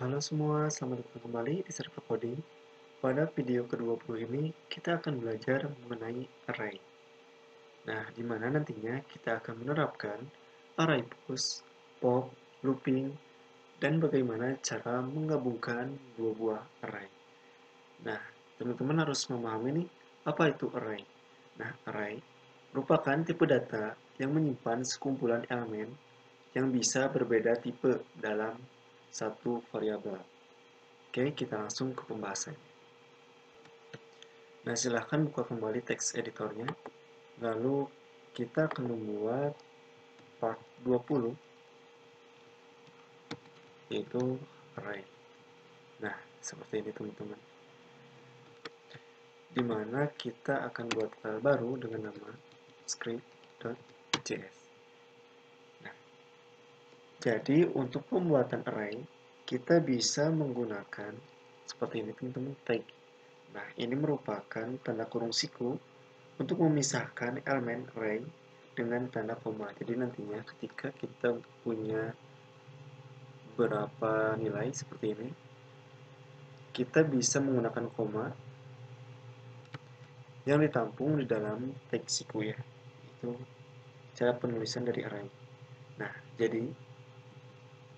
Halo semua, selamat datang kembali di Server Coding. Pada video ke-20 ini, kita akan belajar mengenai array. Nah, di mana nantinya kita akan menerapkan array post, pop, looping, dan bagaimana cara menggabungkan dua buah array. Nah, teman-teman harus memahami nih, apa itu array. Nah, array merupakan tipe data yang menyimpan sekumpulan elemen yang bisa berbeda tipe dalam satu variabel. Oke, kita langsung ke pembahasan. Nah, silahkan buka kembali teks editornya. Lalu kita akan membuat part 20, yaitu array. Nah, seperti ini teman-teman. Dimana kita akan buat file baru dengan nama script.js. Nah, jadi untuk pembuatan array, kita bisa menggunakan seperti ini teman-teman, tag. Nah, ini merupakan tanda kurung siku untuk memisahkan elemen array dengan tanda koma. Jadi nantinya ketika kita punya beberapa nilai seperti ini, kita bisa menggunakan koma yang ditampung di dalam tag siku ya. Itu cara penulisan dari array. Nah, jadi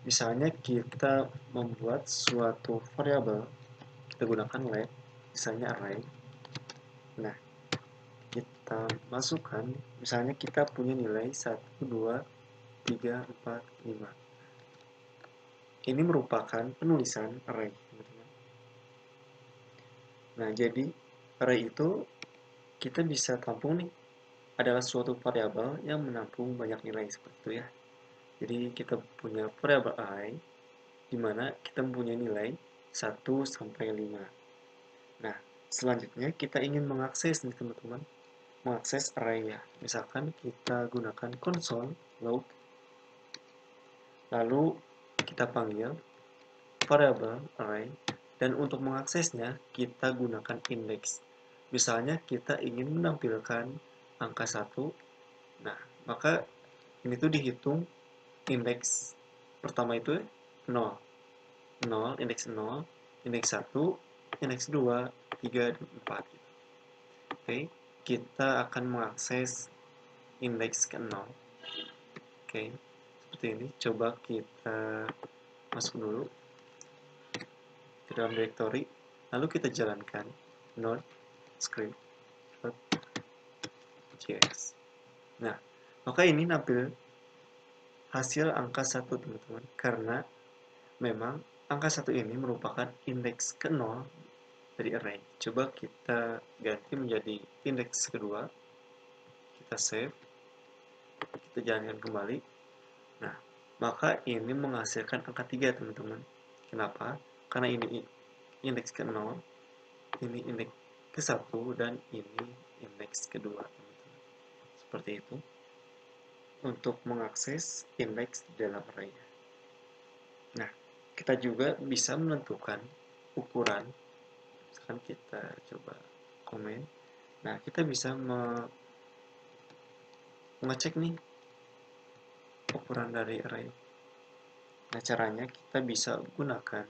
misalnya kita membuat suatu variabel, kita gunakan let, misalnya array. Nah, kita masukkan, misalnya kita punya nilai 1, 2, 3, 4, 5. Ini merupakan penulisan array. Nah, jadi array itu kita bisa tampung nih, adalah suatu variabel yang menampung banyak nilai seperti itu ya. Jadi kita punya variabel i di mana kita mempunyai nilai 1 sampai 5. Nah, selanjutnya kita ingin mengakses nih teman-teman, mengakses array ya. Misalkan kita gunakan console log, lalu kita panggil variabel array, dan untuk mengaksesnya kita gunakan index. Misalnya kita ingin menampilkan angka 1, nah maka ini tuh dihitung indeks pertama itu 0, 0, indeks 0, indeks 1, indeks 2, 3, dan 4. Oke, kita akan mengakses indeks ke 0. Oke, seperti ini. Coba kita masuk dulu ke dalam directory, lalu kita jalankan node script.js. Nah, maka ini nampil hasil angka 1 teman-teman, karena memang angka 1 ini merupakan indeks ke-0 dari array. Coba kita ganti menjadi indeks kedua, kita save, kita jalankan kembali. Nah, maka ini menghasilkan angka 3 teman-teman. Kenapa? Karena ini indeks ke-0, ini indeks ke-1, dan ini indeks kedua teman-teman. Seperti itu untuk mengakses indeks di dalam array. Nah, kita juga bisa menentukan ukuran. Misalkan kita coba komen. Nah, kita bisa mengecek nih ukuran dari array. Nah, caranya kita bisa gunakan,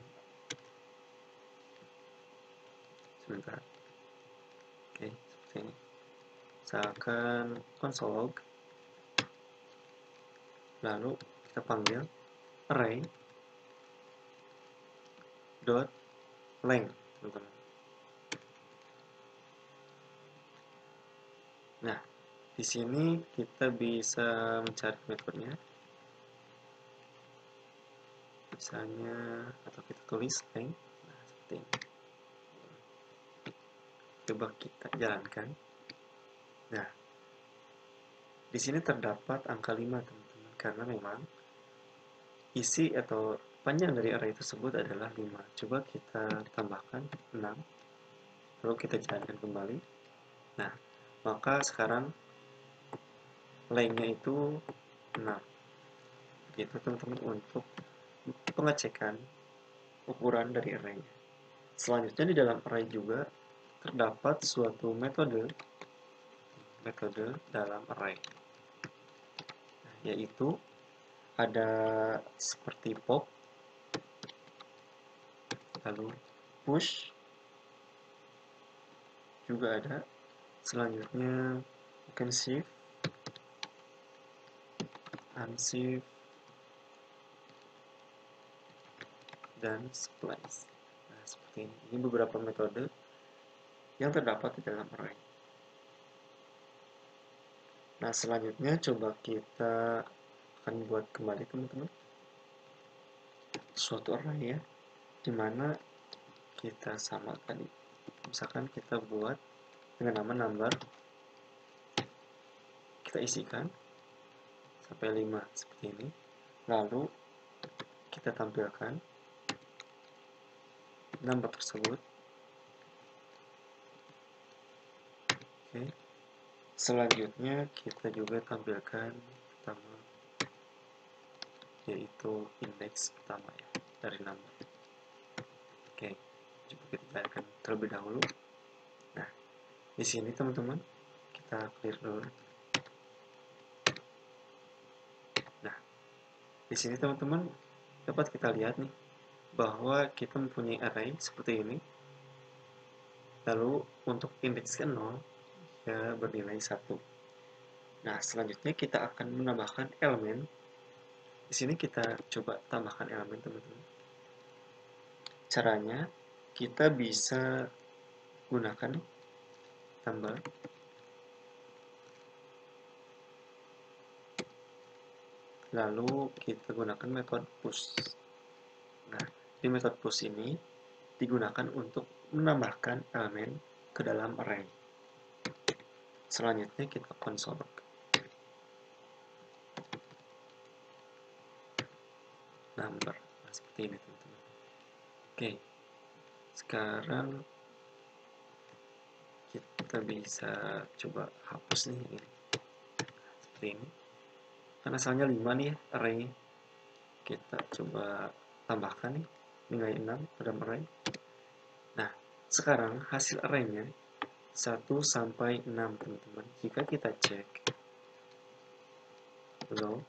sebentar. Oke, seperti ini. Misalkan console log, lalu kita panggil array dot length, teman-teman. Nah, di sini kita bisa mencari metodenya, misalnya, atau kita tulis length. Nah, seperti ini. Coba kita jalankan. Nah, di sini terdapat angka 5 teman-teman, karena memang isi atau panjang dari array tersebut adalah 5. Coba kita tambahkan 6, lalu kita jalankan kembali. Nah, maka sekarang length-nya itu 6. Begitu teman-teman untuk pengecekan ukuran dari array. Selanjutnya di dalam array juga terdapat suatu metode dalam array, yaitu ada seperti pop, lalu push juga ada. Selanjutnya mungkin shift, unshift, dan splice. Nah, seperti ini. Ini beberapa metode yang terdapat di dalam array. Nah, selanjutnya coba kita akan buat kembali teman-teman suatu array ya, dimana kita sama tadi. Misalkan kita buat dengan nama number, kita isikan sampai 5 seperti ini, lalu kita tampilkan number tersebut. Oke. Selanjutnya kita juga tampilkan pertama, yaitu indeks pertama ya dari number. Oke, coba kita lihatkan terlebih dahulu. Nah, di sini teman-teman kita clear dulu. Nah, di sini teman-teman dapat kita lihat nih bahwa kita mempunyai array seperti ini. Lalu untuk indeks ke 0 ya bernilai 1. Nah, selanjutnya kita akan menambahkan elemen. Di sini kita coba tambahkan elemen teman-teman. Caranya kita bisa gunakan tambah, lalu kita gunakan metode push. Nah, di metode push ini digunakan untuk menambahkan elemen ke dalam array. Selanjutnya kita console number. Nah, seperti ini teman-teman. Oke, sekarang kita bisa coba hapus nih ini. Seperti ini. Kan asalnya 5 nih ya array-nya. Kita coba tambahkan nih nilai 6 pada array. Nah, sekarang hasil array-nya 1 sampai 6 teman-teman. Jika kita cek log,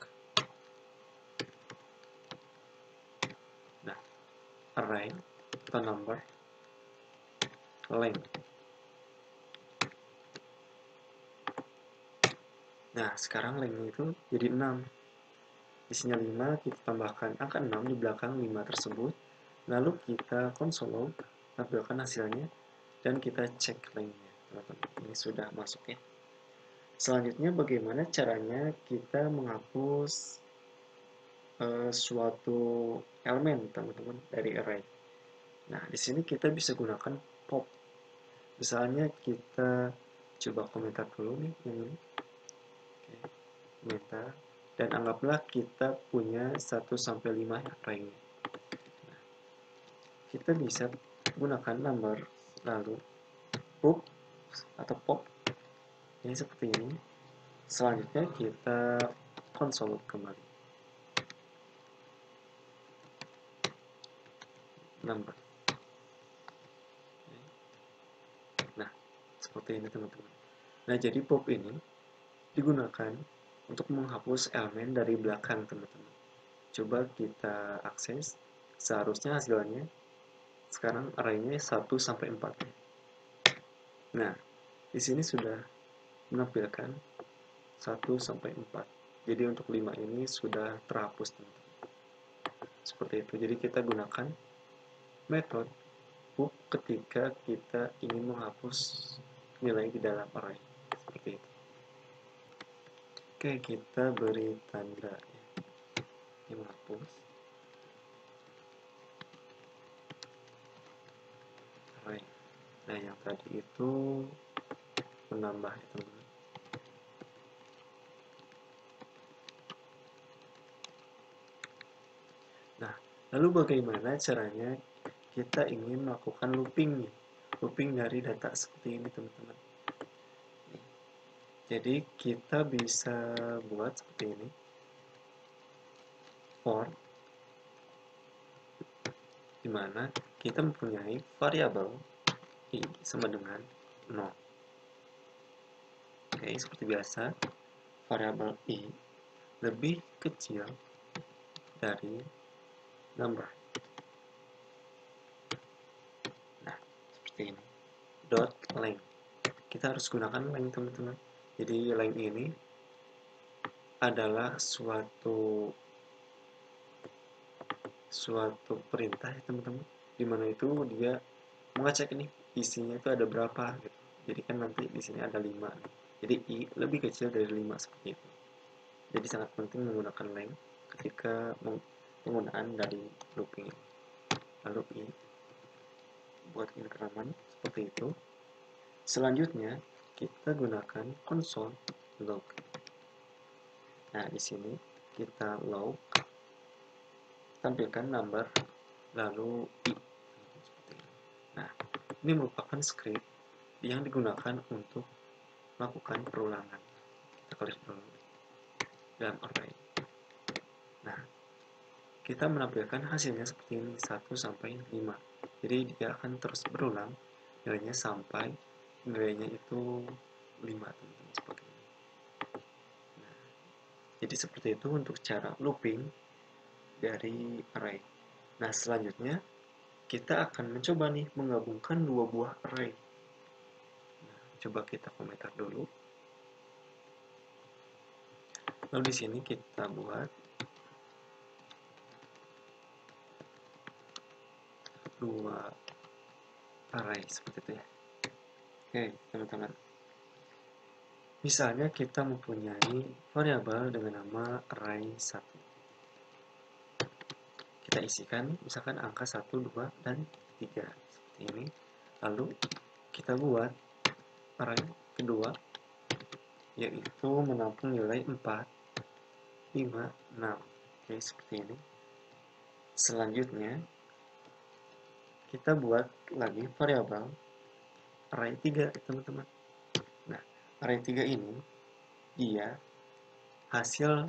nah, array atau number length. Nah, sekarang length itu jadi 6. Isinya 5, kita tambahkan angka 6 di belakang 5 tersebut. Lalu kita console log, tampilkan hasilnya, dan kita cek length-nya. Teman-teman, ini sudah masuk ya. Selanjutnya bagaimana caranya kita menghapus suatu elemen teman-teman dari array. Nah, di sini kita bisa gunakan pop. Misalnya kita coba komentar dulu nih yang ini. Oke, komentar, dan anggaplah kita punya 1 sampai 5 array-nya. Nah, kita bisa gunakan number lalu pop atau pop ini seperti ini. Selanjutnya kita console kembali number. Nah, seperti ini teman-teman. Nah, jadi pop ini digunakan untuk menghapus elemen dari belakang teman-teman. Coba kita akses. Seharusnya hasilnya sekarang array-nya 1 sampai 4. Nah, di sini sudah menampilkan 1 sampai 4. Jadi untuk 5 ini sudah terhapus teman-teman. Seperti itu. Jadi kita gunakan metode pop ketika kita ingin menghapus nilai di dalam array. Seperti itu. Oke, kita beri tanda ini menghapus array. Nah, yang tadi itu menambah ya teman-teman. Nah, lalu bagaimana caranya kita ingin melakukan looping nih? Looping dari data seperti ini teman-teman. Jadi kita bisa buat seperti ini. For dimana kita mempunyai variabel i sama dengan 0. Oke, seperti biasa, variabel i lebih kecil dari number. kita harus gunakan len teman-teman. Jadi len ini adalah suatu perintah ya teman-teman, dimana itu dia mengecek ini isinya itu ada berapa gitu. Jadi kan nanti di sini ada 5, jadi i lebih kecil dari 5 seperti itu. Jadi sangat penting menggunakan len ketika penggunaan dari looping ini. Lalu i buat increment seperti itu. Selanjutnya kita gunakan console log. Nah di sini kita log, tampilkan number lalu i. Nah ini merupakan script yang digunakan untuk melakukan perulangan. Kita klik dulu dalam array. Nah kita menampilkan hasilnya seperti ini 1 sampai 5. Jadi dia akan terus berulang nilainya sampai nilainya itu 5 teman-teman, seperti ini. Nah, jadi seperti itu untuk cara looping dari array. Nah selanjutnya kita akan mencoba nih menggabungkan dua buah array. Nah, coba kita komentar dulu. Lalu di sini kita buat dua array seperti itu ya. Oke teman-teman, misalnya kita mempunyai variabel dengan nama array1. Kita isikan misalkan angka 1, 2, dan 3 seperti ini. Lalu kita buat array kedua, yaitu menampung nilai 4, 5, 6. Oke, seperti ini. Selanjutnya kita buat lagi variabel array 3 teman-teman. Nah array 3 ini dia hasil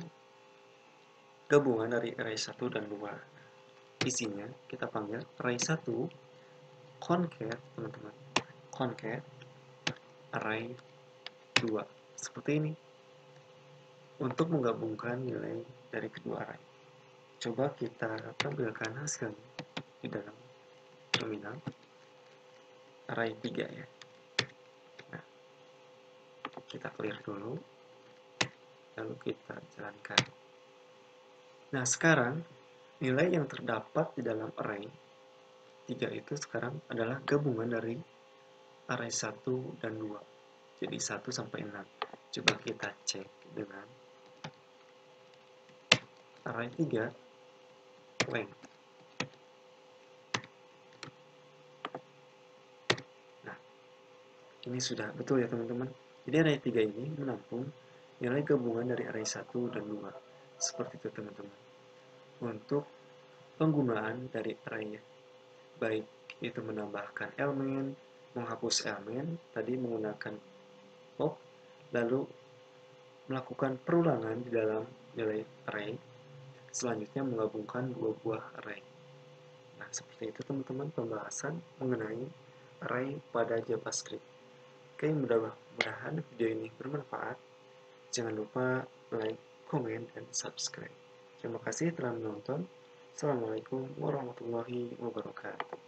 gabungan dari array 1 dan 2. Isinya kita panggil array 1 concat teman-teman, concat array 2 seperti ini untuk menggabungkan nilai dari kedua array. Coba kita tampilkan hasilnya di dalam terminal array 3 ya. Nah, kita clear dulu lalu kita jalankan. Nah sekarang nilai yang terdapat di dalam array 3 itu sekarang adalah gabungan dari array 1 dan 2. Jadi 1 sampai 6. Coba kita cek dengan array 3 length. Nah, ini sudah betul ya teman-teman. Jadi array 3 ini menampung nilai gabungan dari array 1 dan 2. Seperti itu teman-teman. Untuk penggunaan dari array, baik itu menambahkan elemen, menghapus elemen, tadi menggunakan pop, lalu melakukan perulangan di dalam nilai array, selanjutnya menggabungkan dua buah array. Nah, seperti itu teman-teman pembahasan mengenai array pada JavaScript. Oke, mudah-mudahan video ini bermanfaat. Jangan lupa like, komen, dan subscribe. Terima kasih telah menonton. Assalamualaikum warahmatullahi wabarakatuh.